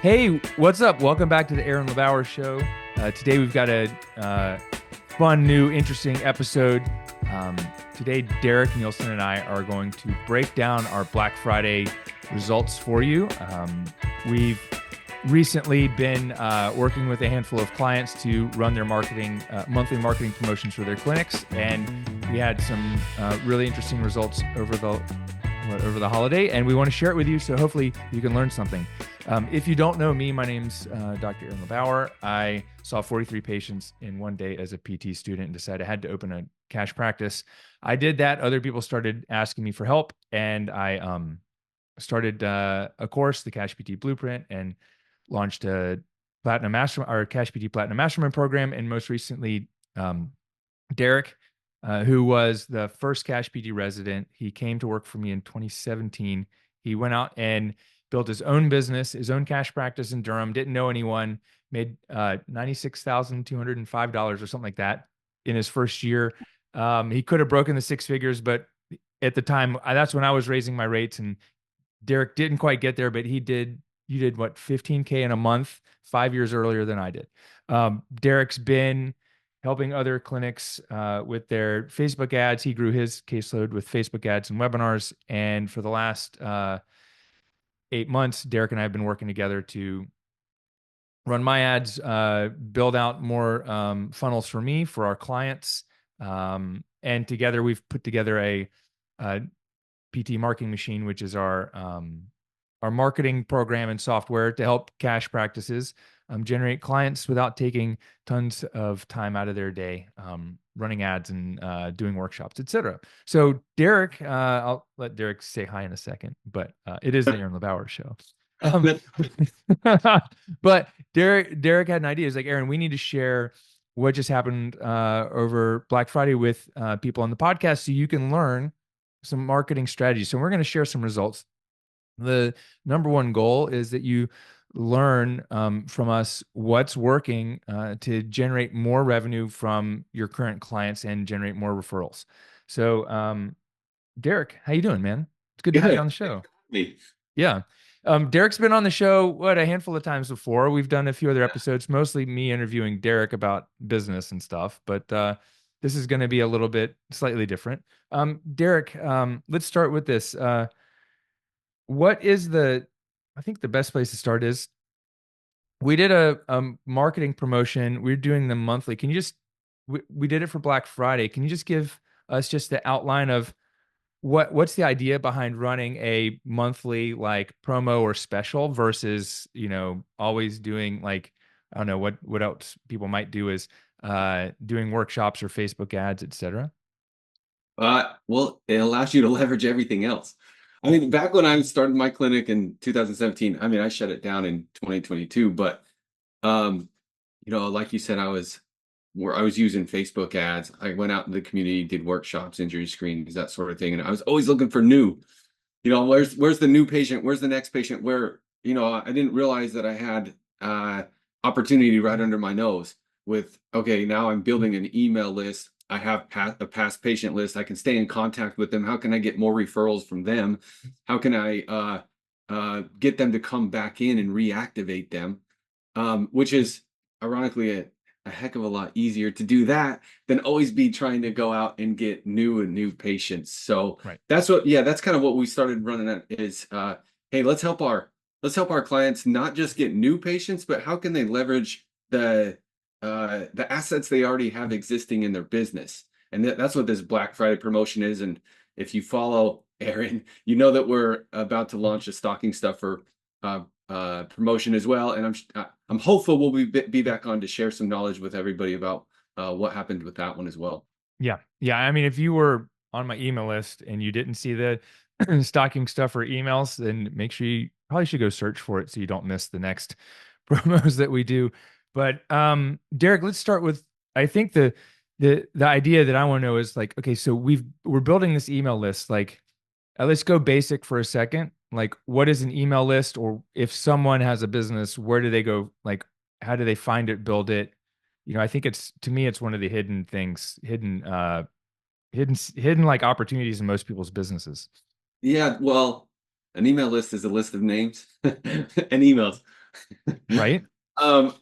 Hey, what's up? Welcome back to the Aaron LeBauer Show. Today we've got a fun, new, interesting episode. Um, Today, Derek Nielsen and I are going to break down our Black Friday results for you. We've recently been working with a handful of clients to run their monthly marketing promotions for their clinics, and we had some really interesting results over the holiday, and we want to share it with you. So hopefully you can learn something. If you don't know me, my name's Dr. Aaron LeBauer. I saw 43 patients in one day as a PT student and decided I had to open a cash practice. I did that. Other people started asking me for help, and I started a course, the Cash PT Blueprint, and launched a Platinum Master or Cash PT Platinum Mastermind program. And most recently, Derek, who was the first Cash PT resident, he came to work for me in 2017. He went out and built his own business, his own cash practice in Durham, didn't know anyone, made $96,205 or something like that in his first year. He could have broken the six figures, but at the time, that's when I was raising my rates, and Derek didn't quite get there, but he did. You did what, 15K in a month, 5 years earlier than I did. Derek's been helping other clinics with their Facebook ads. He grew his caseload with Facebook ads and webinars. And for the last 8 months, Derek and I have been working together to run my ads, build out more funnels for me, for our clients. And together we've put together a PT marketing machine, which is our marketing program and software to help cash practices generate clients without taking tons of time out of their day, running ads and doing workshops, etc. So Derek, I'll let Derek say hi in a second, but it is the Aaron LeBauer Show. But Derek had an idea. He's like, Aaron, we need to share what just happened over Black Friday with people on the podcast so you can learn some marketing strategies. So we're going to share some results. The number one goal is that you learn from us what's working to generate more revenue from your current clients and generate more referrals. So, Derek, how you doing, man? It's good to have you on the show. Me. Yeah. Derek's been on the show, a handful of times before. We've done a few other episodes, mostly me interviewing Derek about business and stuff, but this is going to be a little bit slightly different. Derek, let's start with this. What is I think the best place to start is we did a marketing promotion. We're doing them monthly. Can you just, we did it for Black Friday. Can you just give us just the outline of what's the idea behind running a monthly like promo or special versus, always doing like, I don't know what else people might do is doing workshops or Facebook ads, etc. Well, it allows you to leverage everything else. I mean, back when I started my clinic in 2017, I mean, I shut it down in 2022, but like you said, I was using Facebook ads. I went out in the community, did workshops, injury screenings, that sort of thing, and I was always looking for new. Where's the new patient? Where's the next patient? Where, I didn't realize that I had opportunity right under my nose with, okay, now I'm building an email list. I have a past patient list. I can stay in contact with them. How can I get more referrals from them? How can I get them to come back in and reactivate them? Which is ironically a heck of a lot easier to do that than always be trying to go out and get new patients. So Right. that's kind of what we started running at is, hey, let's help our clients not just get new patients, but how can they leverage the assets they already have existing in their business? And that's what this Black Friday promotion is. And if you follow Aaron, you know that we're about to launch a stocking stuffer promotion as well. And I'm hopeful we'll be back on to share some knowledge with everybody about what happened with that one as well. Yeah. Yeah. I mean, if you were on my email list and you didn't see the stocking stuffer emails, then make sure you probably should go search for it so you don't miss the next promos that we do. But Derek, let's start with, I think the idea that I want to know is like, okay, so we're building this email list. Like, let's go basic for a second. Like, what is an email list? Or if someone has a business, where do they go? Like, how do they find it, build it? I think to me, it's one of the hidden things, hidden like opportunities in most people's businesses. Yeah, well, an email list is a list of names and emails. Right. And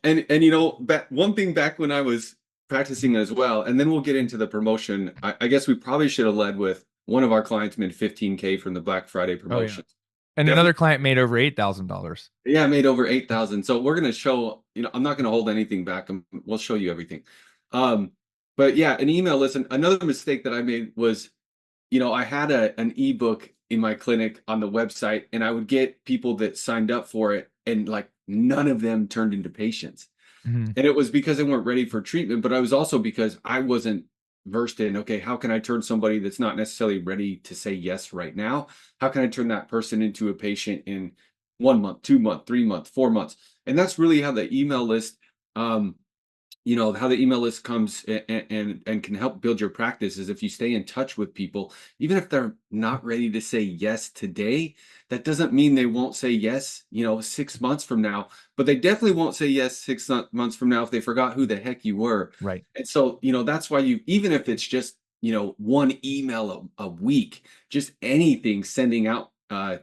one thing back when I was practicing as well, and then we'll get into the promotion. I guess we probably should have led with one of our clients made 15K from the Black Friday Oh yeah. promotion. And another Definitely, client made over $8,000. yeah, made over 8,000. So we're gonna show, I'm not gonna hold anything back. We'll show you everything. Um, but yeah, an email list. Another mistake that I made was, I had an ebook in my clinic on the website, and I would get people that signed up for it, and like none of them turned into patients. Mhm. And it was because they weren't ready for treatment, but I was also because I wasn't versed in, okay, how can I turn somebody that's not necessarily ready to say yes right now? How can I turn that person into a patient in 1 month, 2 month, 3 month, 4 months? And that's really how the email list, um, how the email list comes and can help build your practice is if you stay in touch with people, even if they're not ready to say yes today, that doesn't mean they won't say yes, 6 months from now, but they definitely won't say yes 6 months from now if they forgot who the heck you were. Right. And so, that's why even if it's just, one email a week, just anything sending out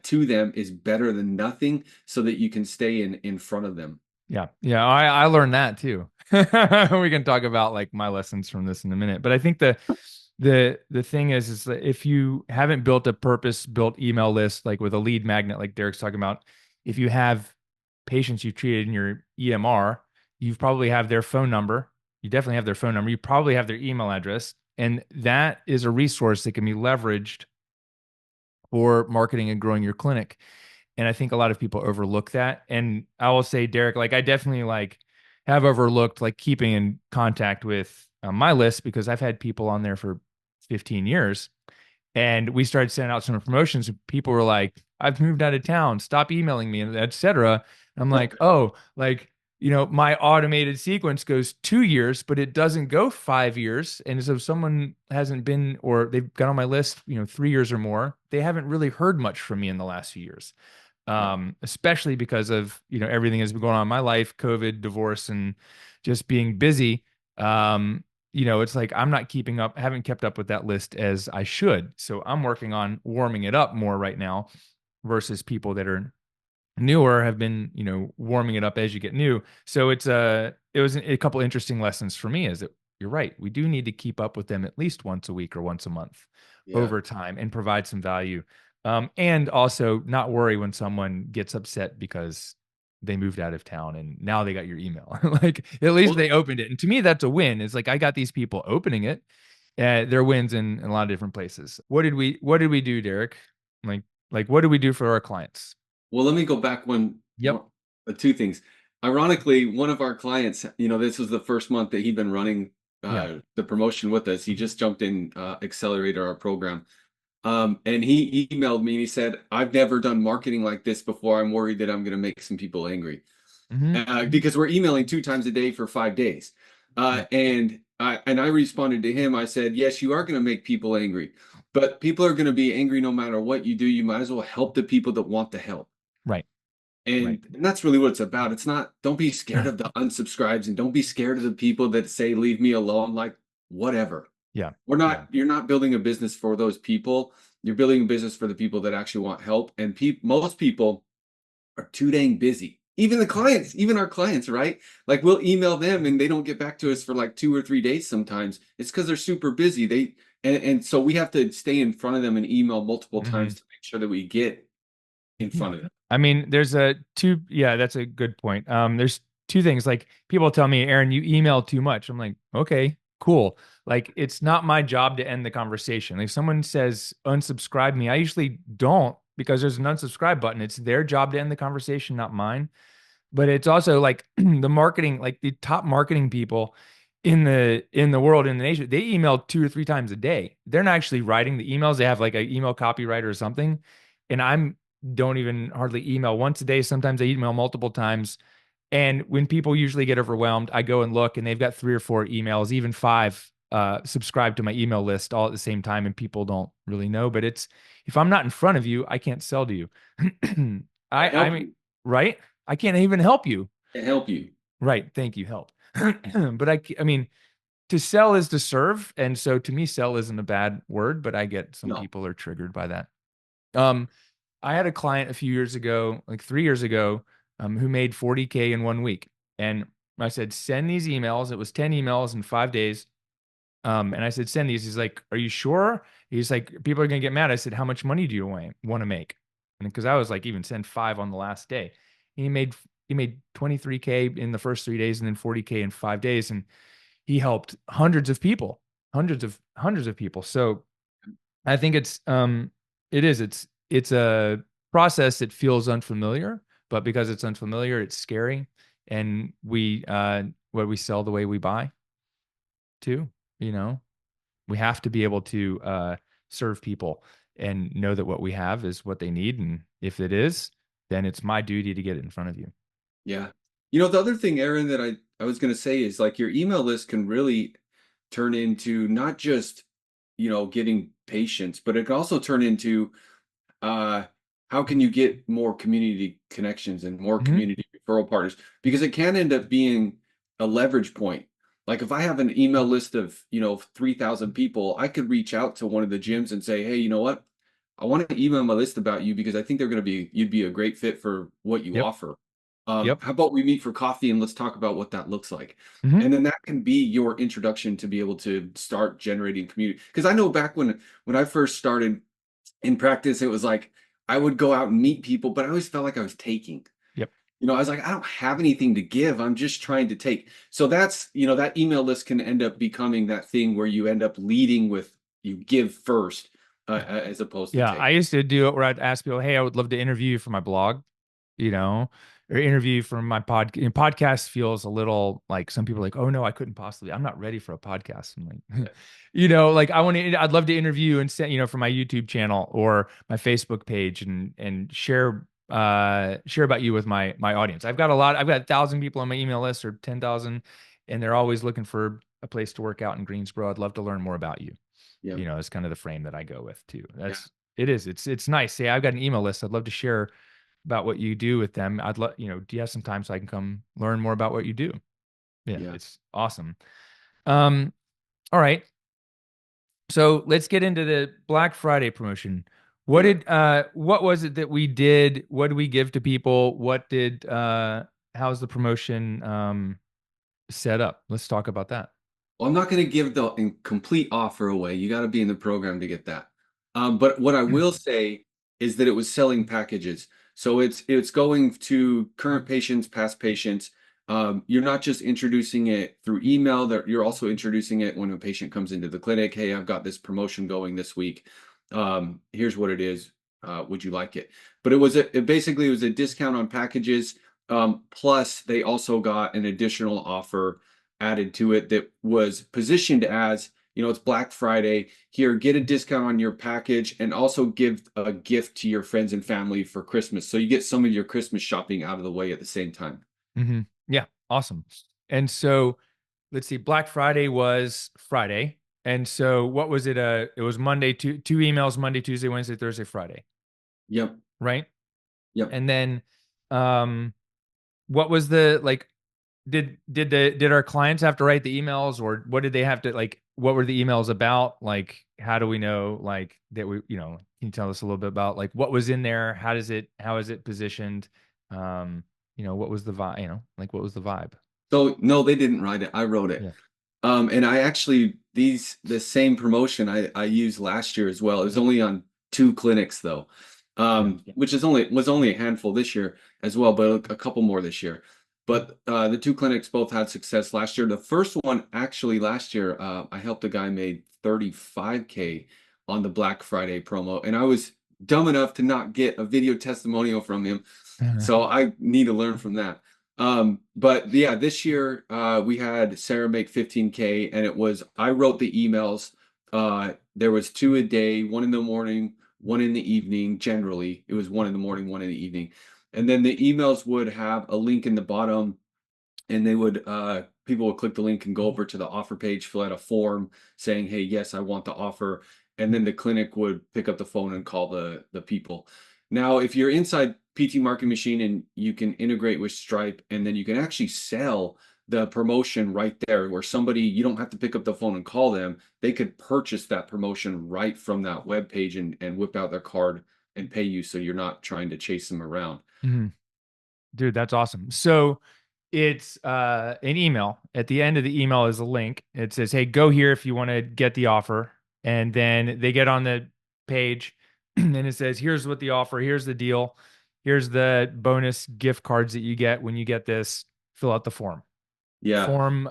to them is better than nothing so that you can stay in front of them. Yeah. Yeah. I learned that too. We can talk about like my lessons from this in a minute. But I think the thing is that if you haven't built a purpose-built email list, like with a lead magnet, like Derek's talking about, if you have patients you've treated in your EMR, you probably have their phone number. You definitely have their phone number. You probably have their email address. And that is a resource that can be leveraged for marketing and growing your clinic. And I think a lot of people overlook that. And I will say, Derek, like I definitely like have overlooked like keeping in contact with my list because I've had people on there for 15 years. And we started sending out some promotions. And people were like, I've moved out of town. Stop emailing me, and et cetera. And I'm like, oh, like, my automated sequence goes 2 years, but it doesn't go 5 years. And so if someone hasn't been or they've got on my list, 3 years or more, they haven't really heard much from me in the last few years. Yeah. Especially because of everything that's been going on in my life, COVID, divorce, and just being busy. It's like I'm not keeping up, haven't kept up with that list as I should. So I'm working on warming it up more right now versus people that are newer have been, warming it up as you get new. So it was a couple interesting lessons for me is that you're right. We do need to keep up with them at least once a week or once a month Yeah. over time and provide some value. And also not worry when someone gets upset because they moved out of town and now they got your email. Like at least Well, they opened it. And to me, that's a win. It's like I got these people opening it. They're wins in a lot of different places. What did we do, Derek? Like what did we do for our clients? Well, let me go back Yep. two things. Ironically, one of our clients, this was the first month that he'd been running Yeah. the promotion with us. He just jumped in Accelerator, our program. And he emailed me and he said, I've never done marketing like this before. I'm worried that I'm going to make some people angry Hmm. because we're emailing 2 times a day for 5 days. Yeah. And I responded to him. I said, yes, you are going to make people angry, but people are going to be angry no matter what you do. You might as well help the people that want the help. Right. Right. And that's really what it's about. It's not, don't be scared of the unsubscribes and don't be scared of the people that say, leave me alone. Like, whatever. Yeah. Yeah. You're not building a business for those people. You're building a business for the people that actually want help. And most people are too dang busy. Even our clients, right? Like we'll email them and they don't get back to us for like 2 or 3 days sometimes. It's because they're super busy. And so we have to stay in front of them and email multiple Hmm. times to make sure that we get in Yeah. front of them. I mean, yeah, that's a good point. There's two things. Like people tell me, Aaron, you email too much. I'm like, okay, cool. Like it's not my job to end the conversation. Like if someone says unsubscribe me, I usually don't because there's an unsubscribe button. It's their job to end the conversation, not mine. But it's also like the marketing, like the top marketing people in the world in the nation, they email 2 or 3 times a day. They're not actually writing the emails. They have like an email copywriter or something. And I'm don't even hardly email once a day. Sometimes I email multiple times. And when people usually get overwhelmed, I go and look and they've got 3 or 4 emails, even five subscribed to my email list all at the same time. And people don't really know. But it's if I'm not in front of you, I can't sell to you. I I help mean, you right? I can't even help you. and help you. Right. Thank you. Help. But I mean, to sell is to serve. And so to me, sell isn't a bad word, but I get some No. people are triggered by that. Um, I had a client a few years ago, like 3 years ago. who made 40K in 1 week. And I said, send these emails. It was 10 emails in 5 days. And I said, send these. He's like, are you sure? He's like, people are gonna get mad. I said, how much money do you want to make? And because I was like, even send five on the last day. He made 23K in the first 3 days and then 40K in 5 days. And he helped hundreds of people. So I think it's a process that feels unfamiliar, but because it's unfamiliar, it's scary. And we sell the way we buy too, you know. We have to be able to serve people and know that what we have is what they need. And if it is, then it's my duty to get it in front of you. Yeah. The other thing, Aaron, that I was going to say is like your email list can really turn into not just, getting patients, but it can also turn into uh, how can you get more community connections and more Hmm. community referral partners? Because it can end up being a leverage point. Like if I have an email list of, 3,000 people, I could reach out to one of the gyms and say, hey, you know what? I want to email my list about you because I think you'd be a great fit for what you Yep. offer. Yep. How about we meet for coffee and let's talk about what that looks like? Hmm. And then that can be your introduction to be able to start generating community. Because I know back when I first started in practice, it was like I would go out and meet people, but I always felt like I was taking. Yep. I was like, I don't have anything to give. I'm just trying to take. So that's, that email list can end up becoming that thing where you end up leading with you give first, as opposed to Yeah. take. I used to do it where I'd ask people, hey, I would love to interview you for my blog, you know, or interview for my podcast feels a little like some people are like, oh no, I couldn't possibly, I'm not ready for a podcast. I'm like, like I'd love to interview you and send, for my YouTube channel or my Facebook page and share about you with my audience. I've got 1,000 people on my email list or 10,000, and they're always looking for a place to work out in Greensboro. I'd love to learn more about you. Yeah. It's kind of the frame that I go with too. Yeah. It's nice. Say, I've got an email list. I'd love to share about what you do with them. I'd love, do you have some time so I can come learn more about what you do? Yeah, Yeah. it's awesome. Um, all right. So let's get into the Black Friday promotion. Yeah. What was it that we did? What did we give to people? How's the promotion set up? Let's talk about that. Well, I'm not going to give the complete offer away. You got to be in the program to get that. But what I will say is that it was selling packages. So it's going to current patients, past patients. You're not just introducing it through email, that you're also introducing it when a patient comes into the clinic. Hey, I've got this promotion going this week. Here's what it is. Would you like it? But it basically was a discount on packages. Plus, they also got an additional offer added to it that was positioned as, it's Black Friday. Here, get a discount on your package and also give a gift to your friends and family for Christmas. So you get some of your Christmas shopping out of the way at the same time. Hmm. Yeah, awesome. And so let's see, Black Friday was Friday. And so what was it? It was Monday, two emails, Monday, Tuesday, Wednesday, Thursday, Friday, Yep. right? Yep. And then um what was the like did our clients have to write the emails, or what did they have to like, what were the emails about? Like, how do we know like that can you tell us a little bit about like what was in there? How is it positioned? What was the vibe, like what was the vibe? So no, they didn't write it. I wrote it. Yeah. And I actually the same promotion I used last year as well. It was only on two clinics though, Yeah. which is only was only a handful this year as well, but a couple more this year. But the two clinics both had success last year. The first one actually last year, I helped a guy made 35K on the Black Friday promo, and I was dumb enough to not get a video testimonial from him, so I need to learn from that. But yeah, this year we had Sarah make 15K, and I wrote the emails. There was two a day, one in the morning, one in the evening. Generally, it was one in the morning, one in the evening. And then the emails would have a link in the bottom, and they would people would click the link and go over to the offer page, fill out a form saying, hey, yes, I want the offer. And then the clinic would pick up the phone and call the people. Now, if you're inside PT Marketing Machine and you can integrate with Stripe, and then you can actually sell the promotion right there, where somebody, you don't have to pick up the phone and call them. They could purchase that promotion right from that web page and whip out their card and pay you, so you're not trying to chase them around. Mhm. Dude, that's awesome. So it's an email. At the end of the email is a link. It says, "Hey, go here if you want to get the offer." And then they get on the page and it says, "Here's what the offer, here's the deal. Here's the bonus gift cards that you get when you get this. Fill out the form." Yeah. Form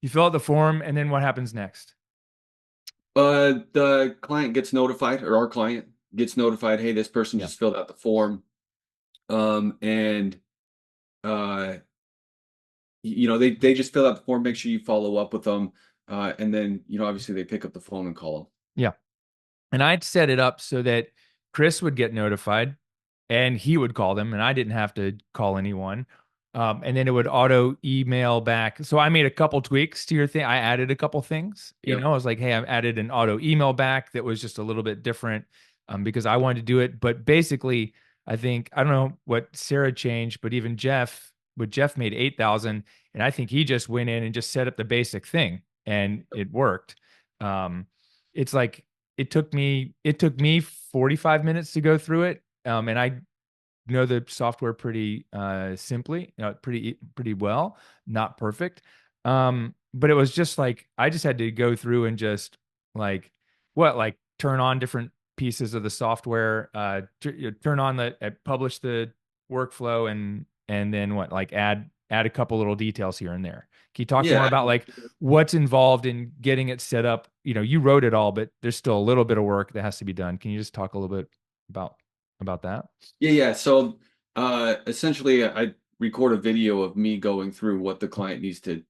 you fill out the form and then what happens next? The client gets notified, or our client gets notified, hey, this person Yeah. just filled out the form. And uh, they just fill out the form, make sure you follow up with them. And then, obviously they pick up the phone and call them. Yeah. And I'd set it up so that Chris would get notified and he would call them and I didn't have to call anyone. And then it would auto email back. So I made a couple tweaks to your thing. I added a couple things. Yep. I was like, hey, I've added an auto email back that was just a little bit different because I wanted to do it. But basically, I think, I don't know what Sarah changed, but even Jeff made 8,000. And I think he just went in and just set up the basic thing and it worked. Um, it's like, it took me 45 minutes to go through it. And I know the software pretty simply, pretty well, not perfect. But it was just like I just had to go through and just like like turn on different pieces of the software, turn on publish the workflow and then like add a couple little details here and there. Can you talk more Yeah. about like what's involved in getting it set up? You wrote it all, but there's still a little bit of work that has to be done. Can you just talk a little bit about that? Yeah. So essentially, I record a video of me going through what the client needs to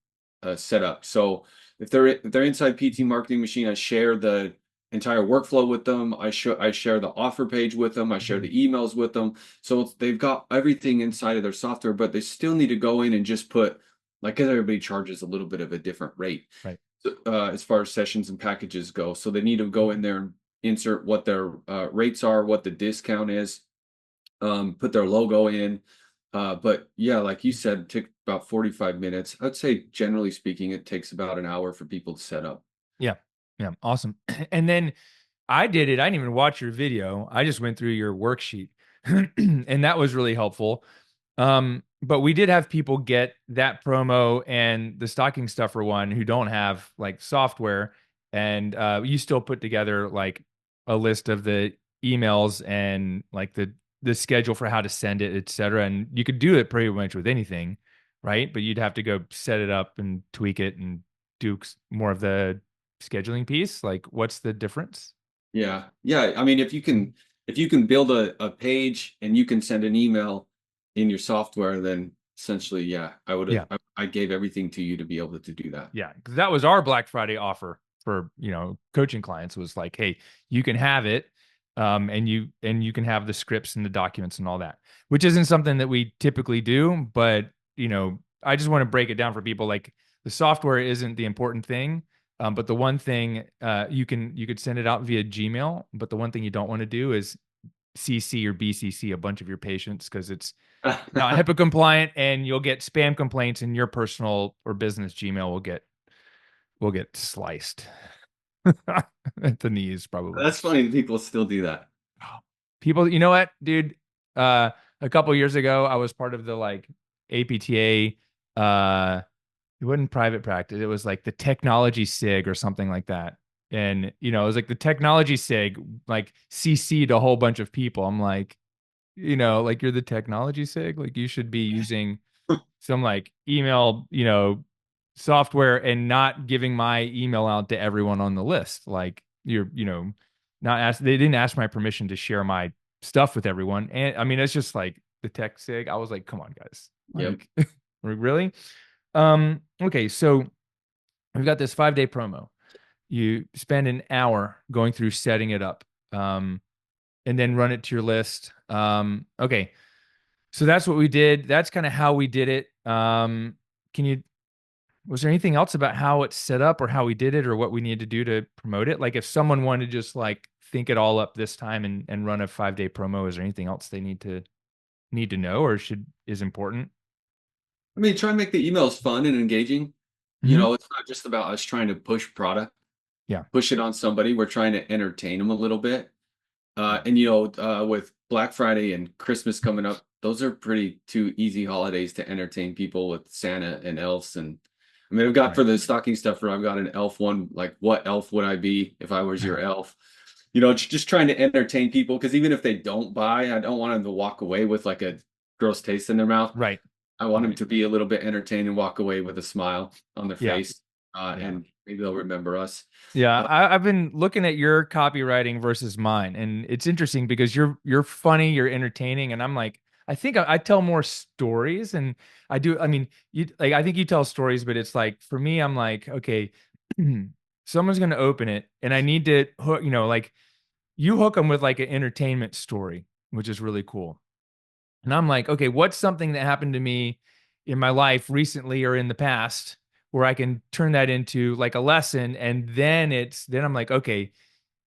set up. So if they're inside PT Marketing Machine, I share the entire workflow with them. I share the offer page with them. I share Mhm. the emails with them. So they've got everything inside of their software, but they still need to go in and just put, like, 'cause everybody charges a little bit of a different rate Right. as far as sessions and packages go. So they need to go in there and insert what their rates are, what the discount is, put their logo in. But yeah, like you said, it took about 45 minutes. I'd say generally speaking, it takes about an hour for people to set up. Yeah. Yeah. Awesome. And then I did it. I didn't even watch your video. I just went through your worksheet and that was really helpful. But we did have people get that promo and the stocking stuffer one who don't have like software. And you still put together like a list of the emails and like the schedule for how to send it, et cetera. And you could do it pretty much with anything, right? But you'd have to go set it up and tweak it and do more of the scheduling piece. Like, what's the difference? Yeah. Yeah. I mean, if you can build a page and you can send an email in your software, then essentially, yeah, Yeah. I gave everything to you to be able to do that. Yeah, because that was our Black Friday offer for coaching clients was like, hey, you can have it, and you can have the scripts and the documents and all that, which isn't something that we typically do, but I just want to break it down for people. Like the software isn't the important thing, but the one thing you could send it out via Gmail, but the one thing you don't want to do is CC or BCC a bunch of your patients because it's not HIPAA compliant, and you'll get spam complaints, and your personal or business Gmail will get sliced at the knees, probably. That's funny that people still do that. People, you know what, dude? A couple years ago, I was part of the like APTA. It wasn't private practice. It was like the technology SIG or something like that. And it was like the technology SIG, like CC'd a whole bunch of people. I'm like, like you're the technology SIG, like you should be using some like email, software and not giving my email out to everyone on the list. Like not ask, they didn't ask my permission to share my stuff with everyone. And I mean, it's just like the tech sig. I was like, come on, guys. Yep. Like, really? Okay. So we've got this 5-day promo. You spend an hour going through setting it up. And then run it to your list. Okay. So that's what we did. That's kind of how we did it. Can you Was there anything else about how it's set up or how we did it or what we need to do to promote it? Like if someone wanted to just like think it all up this time and run a 5-day promo, is there anything else they need to know or is important? I mean, try and make the emails fun and engaging. Hmm. It's not just about us trying to push product, Yeah. push it on somebody. We're trying to entertain them a little bit. Yeah. And with Black Friday and Christmas coming up, those are pretty two easy holidays to entertain people with Santa and elves. And I mean, I've got Right. for the stocking stuffer, I've got an elf one. Like, what elf would I be if I was your elf? You know, just trying to entertain people because even if they don't buy, I don't want them to walk away with like a gross taste in their mouth. Right. I want them Right. to be a little bit entertained and walk away with a smile on their Yeah. face, Yeah. and maybe they'll remember us. Yeah, Uh, I've been looking at your copywriting versus mine, and it's interesting because you're funny, you're entertaining, and I'm like, I think I tell more stories, and I do. I mean, you like I think you tell stories, but it's like for me, I'm like, okay, someone's gonna open it, and I need to hook, like you hook them with like an entertainment story, which is really cool. And I'm like, okay, what's something that happened to me in my life recently or in the past where I can turn that into like a lesson? And then I'm like, okay,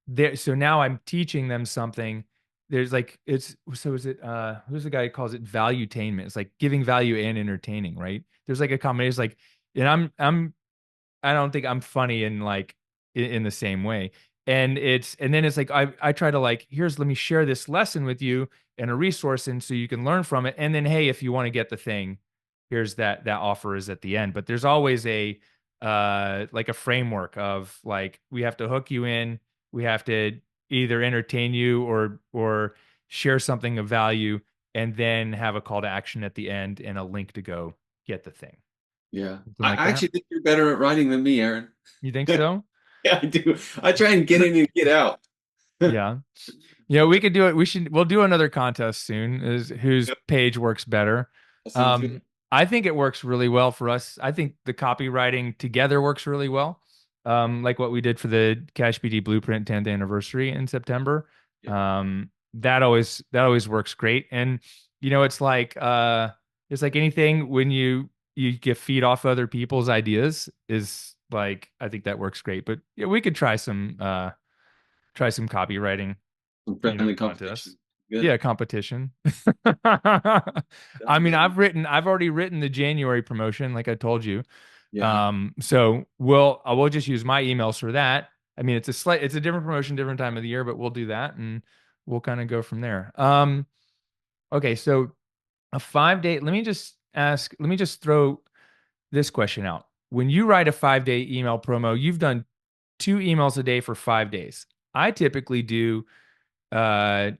there. So now I'm teaching them something. There's like, is it, who's the guy who calls it valuetainment? It's like giving value and entertaining, right? There's like a combination, it's like, and I don't think I'm funny in like in the same way. And then it's like I try to like, let me share this lesson with you and a resource and so you can learn from it. And then hey, if you want to get the thing, here's that offer is at the end. But there's always a like a framework of like we have to hook you in, we have to either entertain you or share something of value and then have a call to action at the end and a link to go get the thing. yeah, Something like I that. actually think you're better at writing than me, Aaron. You think so? Yeah, I do. I try and get in and get out. Yeah. Yeah, we could do it. We'll do another contest soon is whose Yep, page works better. that sounds good. Um, I think it works really well for us. I think the copywriting together works really well. Like what we did for the Cash BD Blueprint 10th anniversary in September. Yeah. That always works great. And it's like anything when you get feed off other people's ideas is like I think that works great. But yeah, we could try some copywriting, Some friendly contests. competition. Good. Yeah, competition. I Sounds mean, good. I've already written the January promotion, like I told you. Yeah. So I will just use my emails for that. I mean, it's a different promotion, different time of the year, but we'll do that and we'll kind of go from there. Okay, so a 5 day, let me just throw this question out. When you write a 5 day email promo, you've done 2 emails a day for 5 days. I typically do uh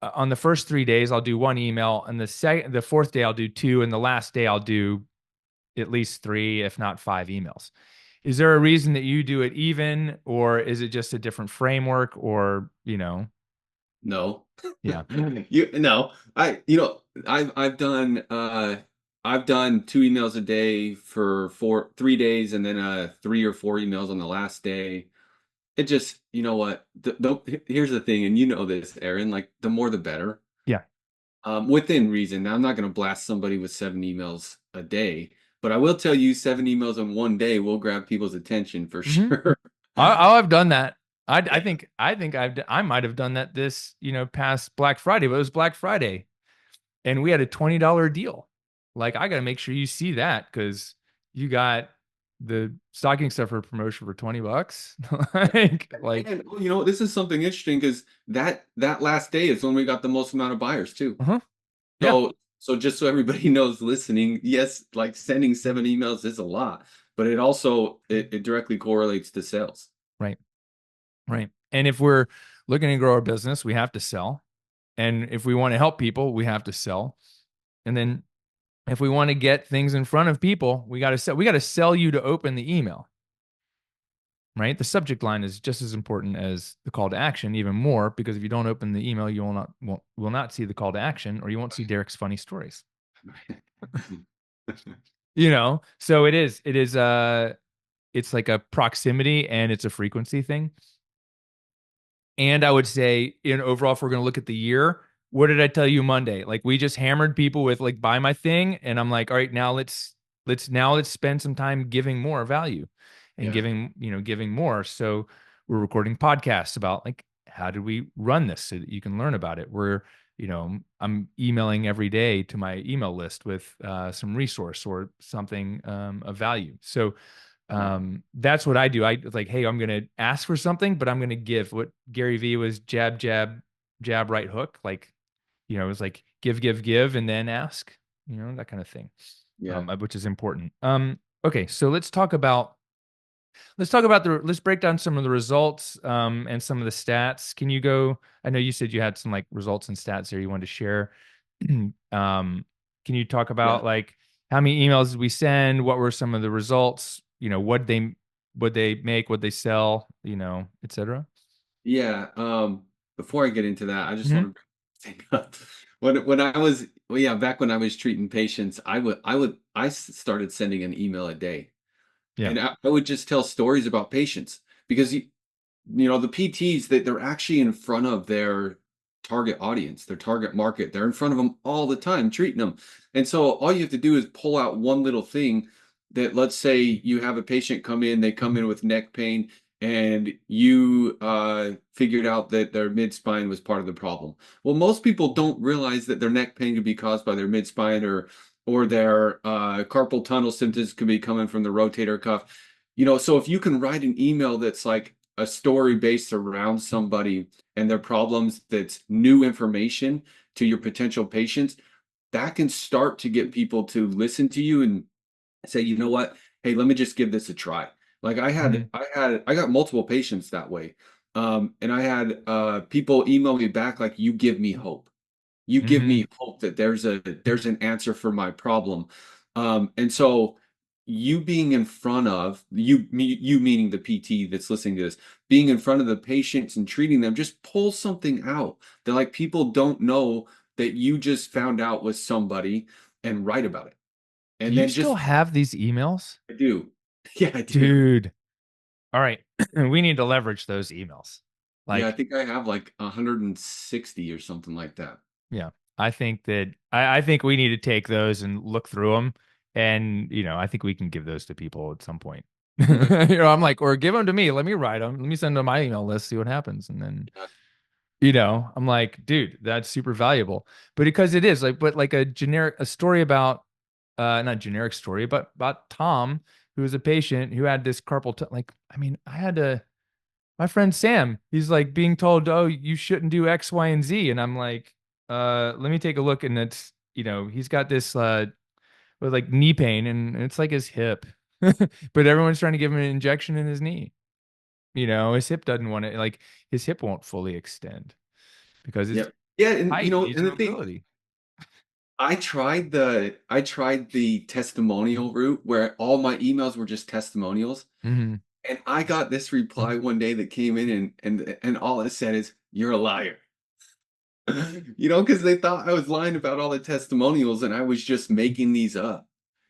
on the first 3 days I'll do one email, and the fourth day I'll do two, and the last day I'll do at least three, if not five emails. Is there a reason that you do it even, or is it just a different framework, or No. yeah. You no. I've done 2 emails a day for 3 days and then 3 or 4 emails on the last day. It just, you know what? Here's the thing, and you know this, Aaron, like the more the better. Yeah. Within reason. Now, I'm not going to blast somebody with 7 emails a day, but I will tell you 7 emails in one day will grab people's attention for Hmm. sure. I've done that. Yeah. I think I might have done that this past Black Friday, but it was Black Friday and we had a $20 deal. Like I got to make sure you see that because you got the stocking stuffer promotion for $20. And this is something interesting because that last day is when we got the most amount of buyers too. uh-huh. Yeah. So just so everybody knows listening, yes, like sending 7 emails is a lot, but it directly correlates to sales. Right. Right. And if we're looking to grow our business, we have to sell. And if we want to help people, we have to sell. And then if we want to get things in front of people, we got to sell. We got to sell you to open the email. Right. The subject line is just as important as the call to action, even more, because if you don't open the email, you will not see the call to action, or you won't see Derek's funny stories. So it's like a proximity and it's a frequency thing. And I would say, in overall, if we're going to look at the year, what did I tell you Monday? Like we just hammered people with like buy my thing, and I'm like, all right, let's spend some time giving more value, and Yeah. giving more. So we're recording podcasts about like how did we run this so that you can learn about it. I'm emailing every day to my email list with some resource or something of value. So that's what I do. I like, hey, I'm gonna ask for something, but I'm gonna give. What Gary Vee was jab, jab, jab, right hook. Like, it was like give, and then ask, that kind of thing, Yeah. which is important. Okay, so let's break down some of the results and some of the stats. Can you go? I know you said you had some like results and stats here you wanted to share. Can you talk Yeah. about like how many emails did we send? What were some of the results? What they make, what they sell, et cetera. Yeah. Before I get into that, I just Hmm. want to think when I was well, yeah, back when I was treating patients, started sending an email a day. Yeah. And I would just tell stories about patients because the PTs that they're actually in front of their target audience, their target market. They're in front of them all the time, treating them. And so all you have to do is pull out one little thing that, let's say you have a patient come in, they come in with neck pain, and you figured out that their mid spine was part of the problem. Well, most people don't realize that their neck pain could be caused by their mid spine, or their carpal tunnel symptoms could be coming from the rotator cuff. So if you can write an email that's like a story based around somebody and their problems, that's new information to your potential patients, that can start to get people to listen to you and say, you know what, hey, let me just give this a try. Like Hmm. I got multiple patients that way. And I had people email me back like, you give me hope. You give Hmm. me hope that there's an answer for my problem. And so you being in front of you meaning the PT that's listening to this, being in front of the patients and treating them, just pull something out that like people don't know that you just found out with somebody, and write about it. Do And you then still just have these emails? I do. Yeah, I do. Dude. All right. We need to leverage those emails. Yeah, I Like, think I have like 160 or something like that. yeah, I think we need to take those and look through them. And, I think we can give those to people at some point. Okay. I'm like, or give them to me. Let me write them. Let me send them my email list, see what happens. And then, Yeah. I'm like, dude, that's super valuable. But because it is like, but like a story about, not generic story, but about Tom, who was a patient who had this like, I mean, my friend Sam, he's like being told, oh, you shouldn't do X, Y, and Z. And I'm like, let me take a look. And it's, he's got this, with like knee pain and it's like his hip, but everyone's trying to give him an injection in his knee. His hip doesn't want to, like, his hip won't fully extend because it's Yep. Yeah, and tight. It needs and the thing, mobility. I tried the testimonial route where all my emails were just testimonials. Hmm. And I got this reply one day that came in, and all it said is, "You're a liar." Because they thought I was lying about all the testimonials and I was just making these up.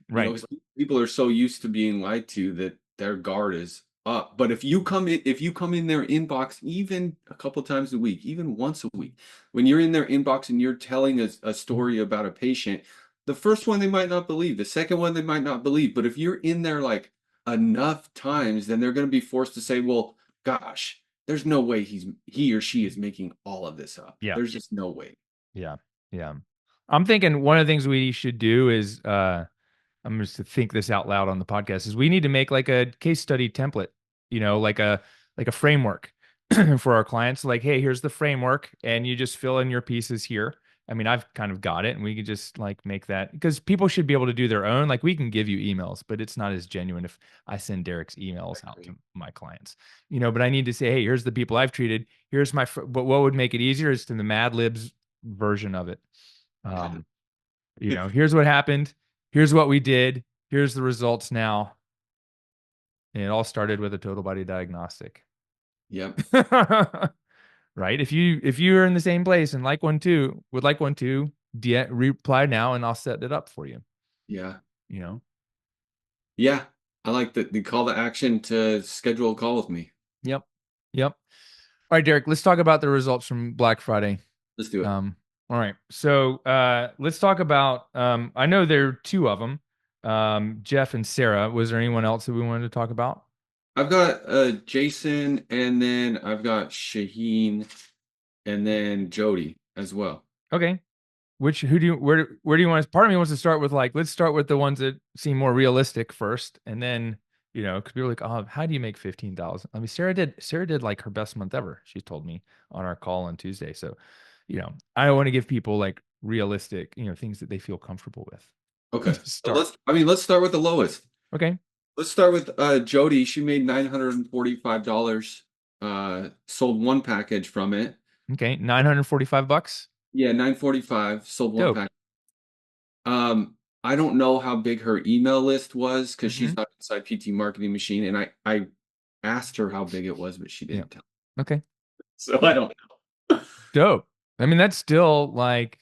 Right. 'Cause people are so used to being lied to that their guard is up. But if you come in their inbox even a couple times a week, even once a week, when you're in their inbox and you're telling a story about a patient, the first one they might not believe, the second one they might not believe. But if you're in there like enough times, then they're going to be forced to say, well, gosh, there's no way he or she is making all of this up. Yeah. There's just no way. Yeah. Yeah. I'm thinking one of the things we should do is, I'm just to think this out loud on the podcast is we need to make like a case study template, like a framework for our clients. Like, hey, here's the framework, and you just fill in your pieces here. I mean, I've kind of got it, and we could just like make that because people should be able to do their own. Like, we can give you emails, but it's not as genuine if I send Derek's I emails out to agree. my clients. But I need to say, hey, here's the people I've treated. Here's but what would make it easier is to the Mad Libs version of it. Yeah. Um, here's what happened. Here's what we did. Here's the results now. And it all started with a total body diagnostic. Yep. Right? If you're in the same place and like one too, would like one too, reply now and I'll set it up for you. Yeah. You know? Yeah, I like the call to action to schedule a call with me. Yep. Yep. All right, Derek, let's talk about the results from Black Friday. Let's do it. All right. So let's talk about I know there are two of them. Jeff and Sarah. Was there anyone else that we wanted to talk about? I've got Jason, and then I've got Shaheen, and then Jody as well. Okay. Who do you where do you want to, part of me wants to start with like let's start with the ones that seem more realistic first and then because people are like, oh, how do you make 15,000? I mean, Sarah did like her best month ever, she told me on our call on Tuesday. So I don't want to give people like realistic, things that they feel comfortable Okay. with to So start. let's start with the lowest. Okay. Let's start with Jody. She made $945. Sold one package from it. Okay. $945. Yeah, 945, sold one Dope. package. I don't know how big her email list was because Hmm. she's not inside PT Marketing Machine, and I asked her how big it was, but she Yeah. didn't tell. Okay. So I don't know. Dope. I mean, that's still like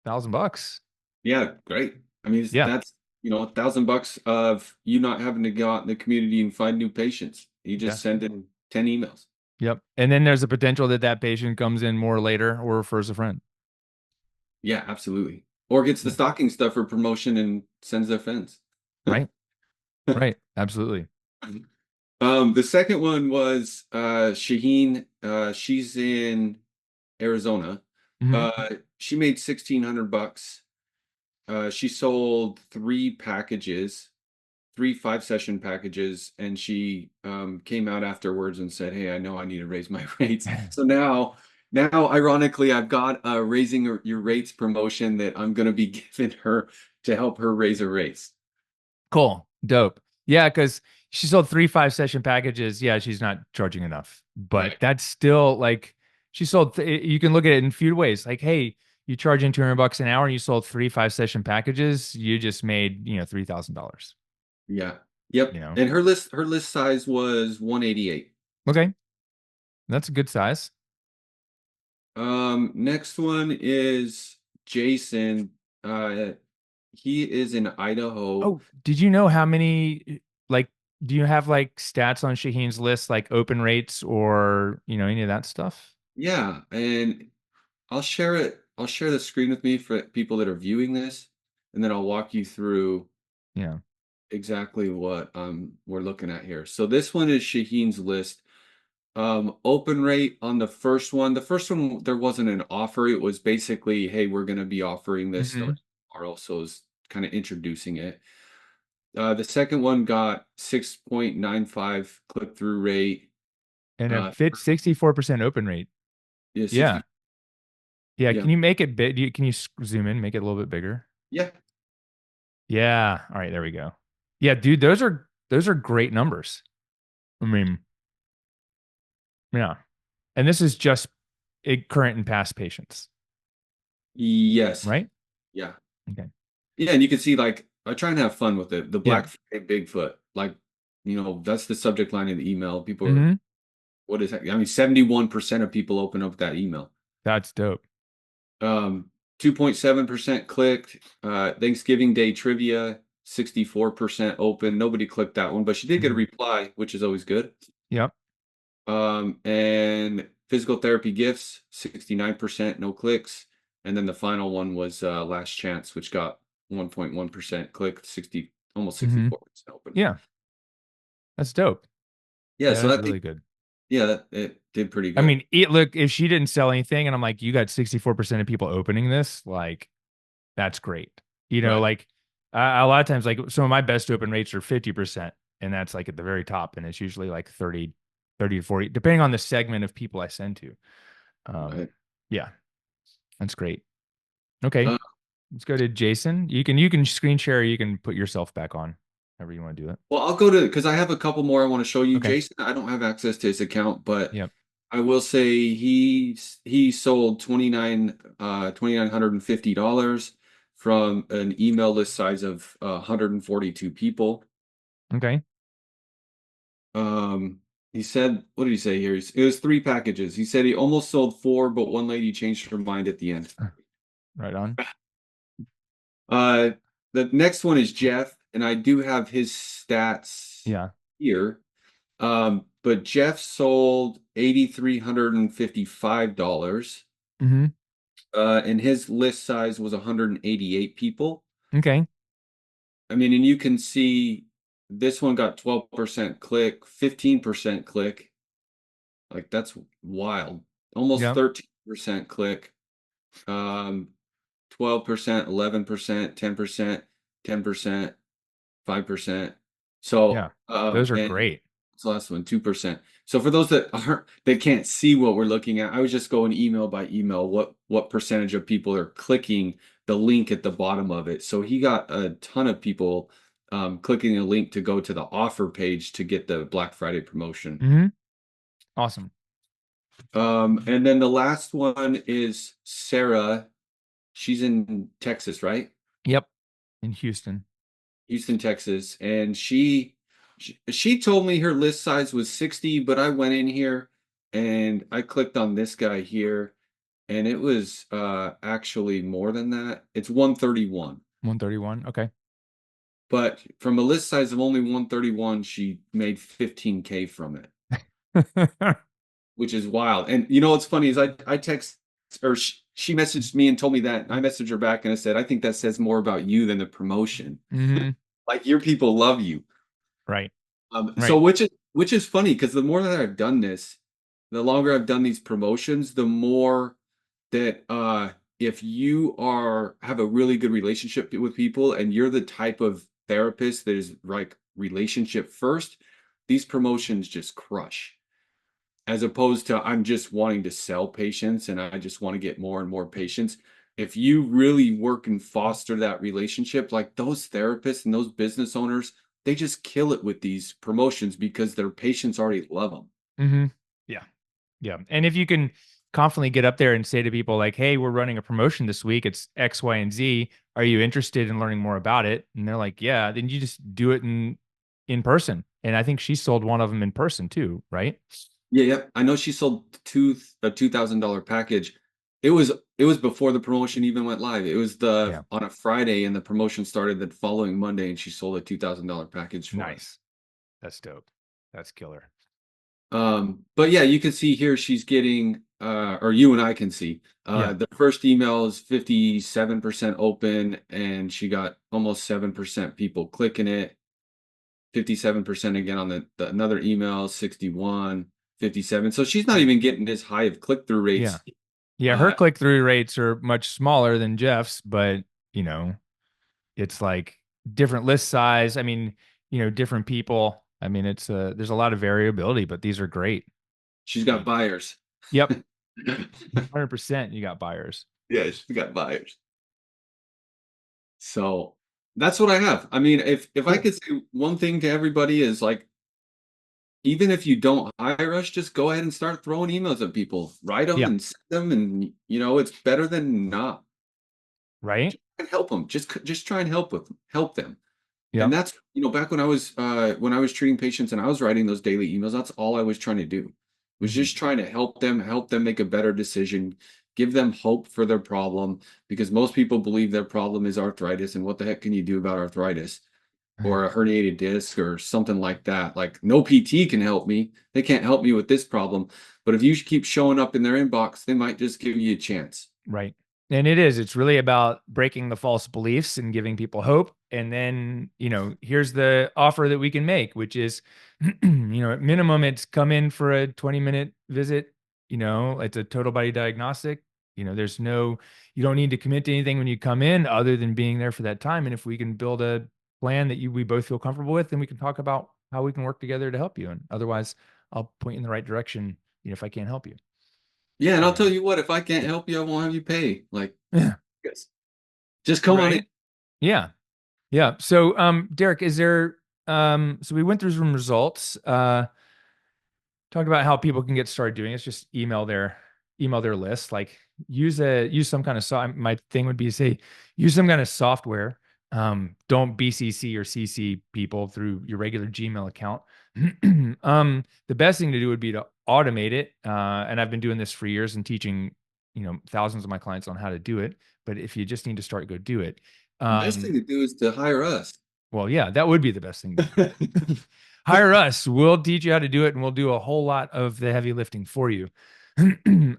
$1,000. Yeah, great. I mean, Yeah. that's $1,000 of you not having to go out in the community and find new patients. You Yeah. just send in 10 emails. Yep. And then there's a potential that that patient comes in more later or refers a friend. Yeah, absolutely. Or gets the Yeah. stocking stuffer promotion and sends their friends. Right. Right. Absolutely. The second one was Shaheen. She's in Arizona. Hmm. She made $1,600. She sold three 5-session packages, and she came out afterwards and said, "Hey, I know I need to raise my rates." So now, ironically, I've got a raising your rates promotion that I'm going to be giving her to help her raise her rates. Cool. Dope. Yeah, because she sold 3 5-session packages. Yeah, she's not charging enough, but Right. that's still like she sold. You can look at it in a few ways. Like, hey, you charging $200 an hour and you sold 3 5-session packages. You just made $3,000. Yeah. Yep. You know. And her list size was 188. Okay, that's a good size. Next one is Jason. Uh, he is in Idaho. Oh, did you know how many? Like, do you have like stats on Shaheen's list, like open rates or any of that stuff? Yeah, and I'll share it. I'll share the screen with me for people that are viewing this, and then I'll walk you through Yeah. exactly what we're looking at here. So this one is Shaheen's list. Open rate on the first one. The first one there wasn't an offer. It was basically, hey, we're going to be offering this Hmm. starting tomorrow, so it's kind of introducing it. The second one got 6.95 click-through rate. And a Uh, fit 64% open rate. yeah, Yeah. 60. Yeah, Yeah, can you make it big? Can you zoom in, make it a little bit bigger? yeah, Yeah. All right, there we go. Yeah, dude, those are great numbers. I mean, yeah. And this is just current and past patients, yes, right? yeah, Okay. yeah. And you can see, like, I try and have fun with it. The Yeah. Black Friday Bigfoot, like, that's the subject line of the email. People are, Hmm. what is that? I mean, 71% of people open up that email. That's dope. 2.7% clicked. Thanksgiving Day trivia, 64% open. Nobody clicked that one, but she did get a Hmm. reply, which is always good. Yep. And physical therapy gifts, 69%, no clicks. And then the final one was Last Chance, which got 1.1% click, 60, almost Hmm. 64% open. Yeah, that's dope. Yeah, Yeah, so that's that really good. yeah, that it did pretty I good. mean, look, if she didn't sell anything and I'm like, you got 64% of people opening this, like that's great. Right. Like a lot of times, like some of my best open rates are 50%, and that's like at the very top, and it's usually like 30 to 40, depending on the segment of people I send to. Um, Right. yeah, that's great. Okay, Uh, let's go to Jason. You can screen share, or you can put yourself back on, however you want to do it. well, I'll go to because I have a couple more I want to show you, Okay. Jason. I don't have access to his account, but Yep. I will say he sold $2,950 from an email list size of 142 people. Okay. He said, what did he say here? It was 3 packages. He said he almost sold 4, but one lady changed her mind at the end. Right on. Uh, the next one is Jeff, and I do have his stats Yeah. here. But Jeff sold $8,355. Hmm. And his list size was 188 people. Okay. I mean, and you can see this one got 12% click, 15% click. Like that's wild. Almost Yep. 13% click. 12%, 11%, 10%, 10%, 5%. Yeah. So, Those are and great. What's the last one? 2%. So for those that can't see what we're looking at, I was just going email by email, what percentage of people are clicking the link at the bottom of it. So he got a ton of people clicking a link to go to the offer page to get the Black Friday promotion. Hmm. Awesome. And then the last one is Sarah. She's in Texas, right? Yep. In Houston. Houston, Texas, and she told me her list size was 60, but I went in here and I clicked on this guy here, and it was actually more than that. It's 131. 131. Okay. But from a list size of only 131, she made 15K from it, which is wild. And you know what's funny is I text or she messaged me and told me that. And I messaged her back and I said, I think that says more about you than the promotion. Hmm. Like your people love you. Right. So Right. which is funny because the more that I've done this, the longer I've done these promotions, the more that if you are have a really good relationship with people and you're the type of therapist that is like relationship first, these promotions just crush. As opposed to I'm just wanting to sell patients and I just want to get more and more patients. If you really work and foster that relationship, like those therapists and those business owners, they just kill it with these promotions because their patients already love them. Hmm. Yeah. Yeah. And if you can confidently get up there and say to people like, "Hey, we're running a promotion this week. It's X, Y, and Z. Are you interested in learning more about it?" And they're like, "Yeah." Then you just do it in person. And I think she sold one of them in person too, right? Yeah, yeah. I know she sold a $2,000 package. It was before the promotion even went live. It was the Yeah. on a Friday and the promotion started the following Monday and she sold a $2,000 package for it. Nice. That's dope. That's killer. But yeah, you can see here she's getting, or you and I can see, Yeah. the first email is 57% open, and she got almost 7% people clicking it. 57% again on the another email, 61, 57. So she's not Yeah. even getting as high of click-through Yeah. rates. Yeah. Her Uh, click-through rates are much smaller than Jeff's, but you know, it's like different list size. I mean, different people. I mean, there's a lot of variability, but these are great. she's got Like, buyers. yep, 100% you got buyers. Yeah, she's got buyers. So that's what I have. I mean, if I Cool. could say one thing to everybody is like even if you don't hire us, just go ahead and start throwing emails at people. Write them Yeah, and send them, and it's better than not. right? Just try and help them. Just try and help them. And Yep. that's back when I was treating patients and I was writing those daily emails. That's all I was trying to do. Was Hmm. just trying to help them make a better decision, give them hope for their problem because most people believe their problem is arthritis, and what the heck can you do about arthritis? Or a herniated disc or something like that. Like no PT can help me. They can't help me with this problem. But if you keep showing up in their inbox, they might just give you a chance. Right. And it's really about breaking the false beliefs and giving people hope. And then, here's the offer that we can make, which is, at minimum, it's come in for a 20-minute visit. It's a total body diagnostic. You don't need to commit to anything when you come in other than being there for that time. And if we can build a plan that we both feel comfortable with, then we can talk about how we can work together to help you. And otherwise, I'll point you in the right direction, if I can't help you. Yeah, and I'll tell Um, you what, if I can't help you, I won't have you pay. Like, yeah. yes. Just come on in. Right. Yeah. Yeah. So, Derek, so we went through some results, talked about how people can get started doing it. It's just email their list, like use some kind of my thing would be to say, use some kind of software. Don't BCC or CC people through your regular Gmail account. The best thing to do would be to automate it. And I've been doing this for years and teaching, thousands of my clients on how to do it. But if you just need to start, go do it. The best thing Um, to do is to hire us. well, yeah, that would be the best thing to do. Hire us. We'll teach you how to do it and we'll do a whole lot of the heavy lifting for you.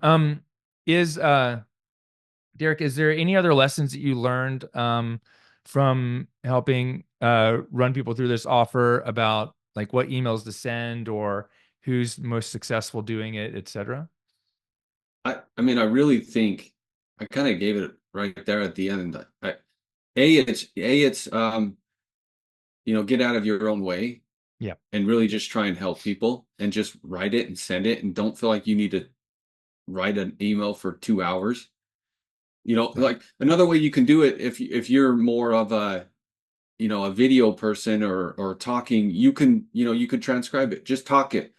um, is Derek, is there any other lessons that you learned from helping run people through this offer about like what emails to send or who's most successful doing it, et cetera? I mean, I really think I kind of gave it right there at the end. It's get out of your own way. Yeah. and really just try and help people and just write it and send it, and don't feel like you need to write an email for 2 hours. Right. Like another way you can do it, if you're more of a video person or talking, you could transcribe it. Just talk it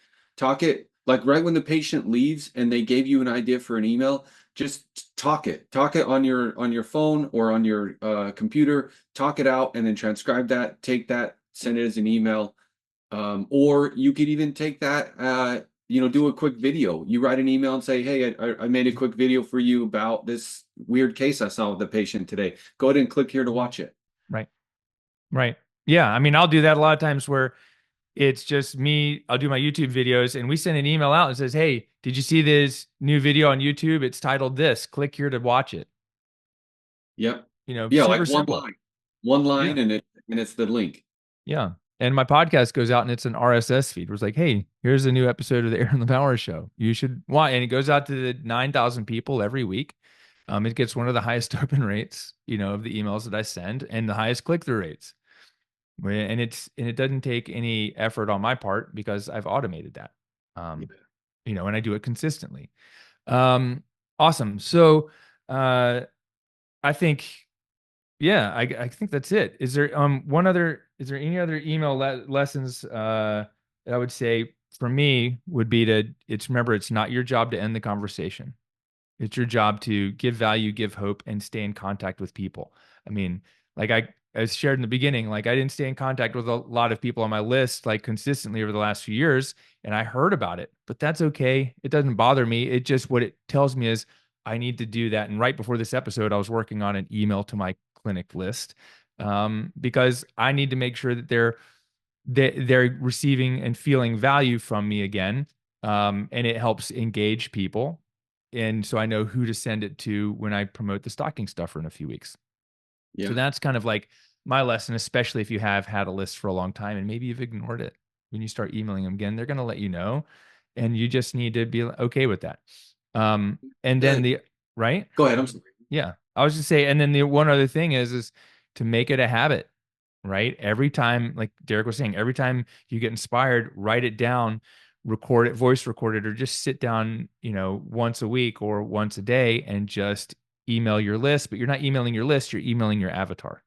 like right when the patient leaves and they gave you an idea for an email. Just talk it on your phone or on your computer. Talk it out and then transcribe that. Take that, send it as an email. Or you could even take that, do a quick video. You write an email and say, "Hey, I made a quick video for you about this weird case I saw with the patient today. Go ahead and click here to watch it." Right. Right. Yeah. I mean, I'll do that a lot of times where it's just me. I'll do my YouTube videos and we send an email out and says, "Hey, did you see this new video on YouTube? It's titled this. Click here to watch it." Yep. Yeah, Super like simple. one Yeah. line, and it's the link. Yeah. And my podcast goes out and it's an RSS feed where it's like, "Hey, here's a new episode of the Aaron LeBauer show. You should watch." And it goes out to the 9,000 people every week. It gets one of the highest open rates, of the emails that I send and the highest click-through rates. And it doesn't take any effort on my part because I've automated that. Um, and I do it consistently. Um, awesome. So uh I think yeah, I think that's it. Is there any other email lessons that I would say for me would be to remember it's not your job to end the conversation. It's your job to give value, give hope, and stay in contact with people. I mean, like I shared in the beginning, like I didn't stay in contact with a lot of people on my list like consistently over the last few years, and I heard about it, but that's okay. It doesn't bother me. It just what it tells me is I need to do that. And right before this episode, I was working on an email to my clinic list because I need to make sure that they're receiving and feeling value from me again. And it helps engage people. And so I know who to send it to when I promote the stocking stuffer in a few weeks. So Yeah. that's kind of like my lesson, especially if you have had a list for a long time and maybe you've ignored it. When you start emailing them again, they're going to let you know. And you just need to be okay with that. And Yeah. then right? Go ahead. I'm sorry. Yeah. I was just say, and then the one other thing is to make it a habit, right? Every time, like Derek was saying, every time you get inspired, write it down, record it, voice record it, or just sit down, once a week or once a day and just email your list. But you're not emailing your list, you're emailing your avatar.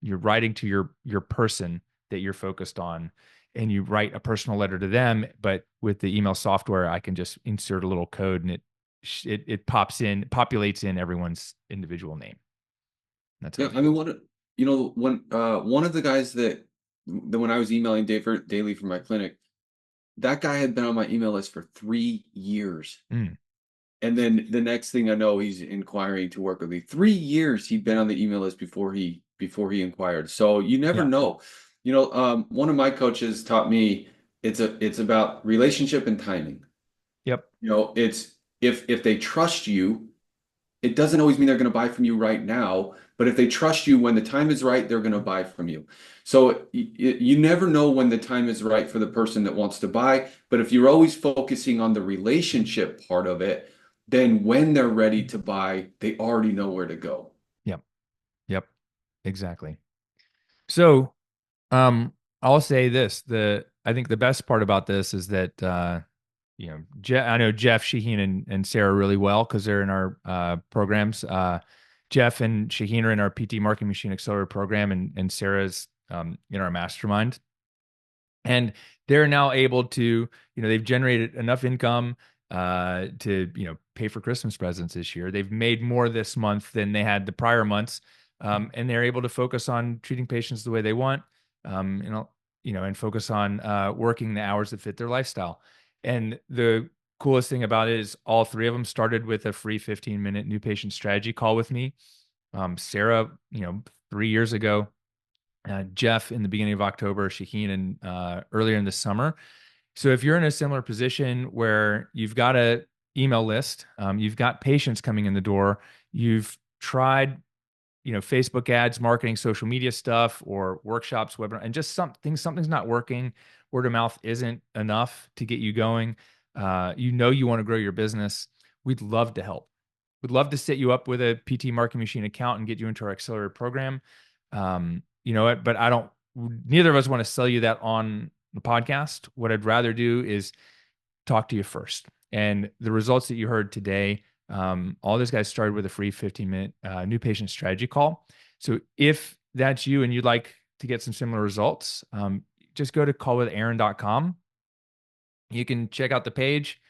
You're writing to your person that you're focused on. And you write a personal letter to them, but with the email software, I can just insert a little code and it populates in everyone's individual name. That's how Yeah, I I do mean, it. one of the guys that when I was emailing daily for my clinic, that guy had been on my email list for 3 years. Mm, And then the next thing I know, he's inquiring to work with me. 3 years he'd been on the email list before he inquired. So you never yeah. know. One of my coaches taught me it's about relationship and timing. Yep. It's if they trust you, it doesn't always mean they're going to buy from you right now, but if they trust you when the time is right, they're going to buy from you. So you never know when the time is right for the person that wants to buy. But if you're always focusing on the relationship part of it, then when they're ready to buy, they already know where to go. Yep. Yep. Exactly. So, I'll say this: I think the best part about this is that I know Jeff Shaheen and Sarah really well because they're in our programs. Jeff and Shaheen are in our PT Marketing Machine Accelerator program, and Sarah's in our mastermind. And they're now able to, they've generated enough income to, pay for Christmas presents this year. They've made more this month than they had the prior months, and they're able to focus on treating patients the way they want, and focus on working the hours that fit their lifestyle. And the coolest thing about it is all three of them started with a free 15-minute new patient strategy call with me. Sarah, 3 years ago, Jeff in the beginning of October, Shaheen and earlier in the summer. So if you're in a similar position where you've got a email list, you've got patients coming in the door, you've tried, Facebook ads, marketing, social media stuff, or workshops, webinar, and just something's not working. Word of mouth isn't enough to get you going. You want to grow your business. We'd love to help. We'd love to set you up with a PT Marketing Machine account and get you into our accelerator program. You know what? But I don't. Neither of us want to sell you that on the podcast. What I'd rather do is talk to you first. And the results that you heard today, all those guys started with a free 15-minute new patient strategy call. So if that's you and you'd like to get some similar results, just go to callwithaaron.com. You can check out the page.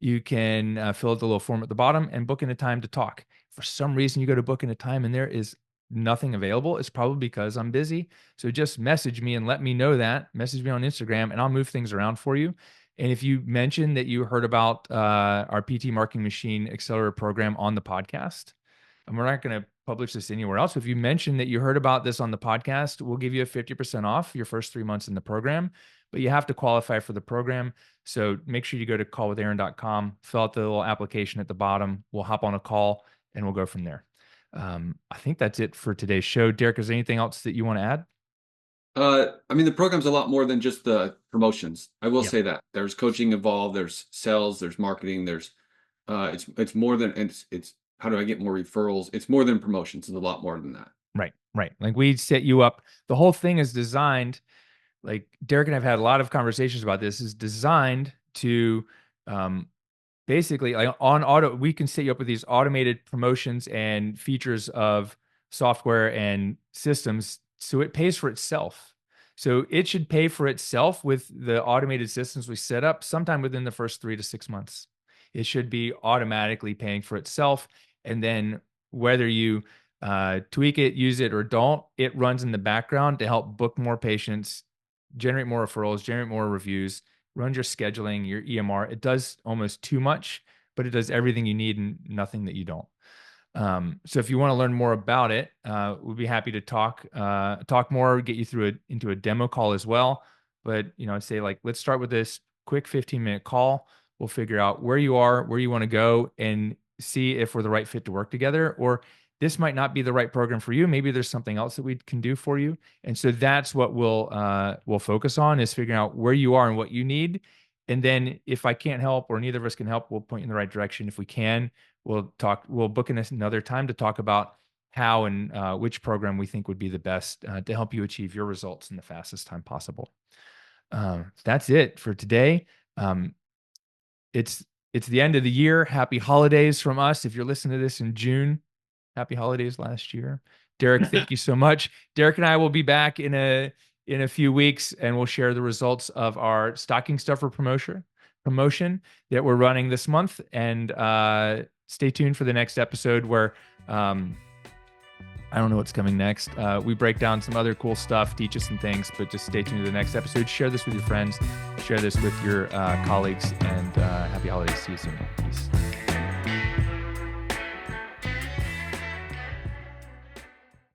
You can fill out the little form at the bottom and book in a time to talk. For some reason, you go to book in a time and there is nothing available. It's probably because I'm busy. So just message me and let me know that. Message me on Instagram and I'll move things around for you. And if you mention that you heard about our PT Marketing Machine Accelerator program on the podcast, and we're not going to publish this anywhere else. If you mention that you heard about this on the podcast, we'll give you a 50% off your first 3 months in the program, but you have to qualify for the program. So make sure you go to callwithaaron.com, fill out the little application at the bottom. We'll hop on a call and we'll go from there. I think that's it for today's show. Derek, is there anything else that you want to add? I mean, the program's a lot more than just the promotions. I will Yeah. say that there's coaching involved, there's sales, there's marketing, there's it's more than it's how do I get more referrals? It's more than promotions. It's a lot more than that. Right, right. Like we set you up. The whole thing is designed, like Derek and I've had a lot of conversations about this, is designed to basically like on auto, we can set you up with these automated promotions and features of software and systems. So it pays for itself. So it should pay for itself with the automated systems we set up sometime within the first 3 to 6 months. It should be automatically paying for itself. And then whether you tweak it, use it, or don't, it runs in the background to help book more patients, generate more referrals, generate more reviews, run your scheduling, your EMR. It does almost too much, but it does everything you need and nothing that you don't. So if you want to learn more about it, we'd be happy to talk more, get you through into a demo call as well. But I'd say like, let's start with this quick 15-minute call. We'll figure out where you are, where you want to go, and see if we're the right fit to work together, or this might not be the right program for you. Maybe there's something else that we can do for you. And so that's what we'll focus on, is figuring out where you are and what you need. And then if I can't help or neither of us can help, we'll point you in the right direction. If we can, we'll book in another time to talk about how and which program we think would be the best to help you achieve your results in the fastest time possible. That's it for today. It's the end of the year. Happy holidays from us. If you're listening to this in June, happy holidays last year. Derek, thank you so much. Derek and I will be back in a few weeks, and we'll share the results of our stocking stuffer promotion that we're running this month. And stay tuned for the next episode where I don't know what's coming next. We break down some other cool stuff, teach us some things, but just stay tuned to the next episode. Share this with your friends, share this with your colleagues, and happy holidays. See you soon. Peace.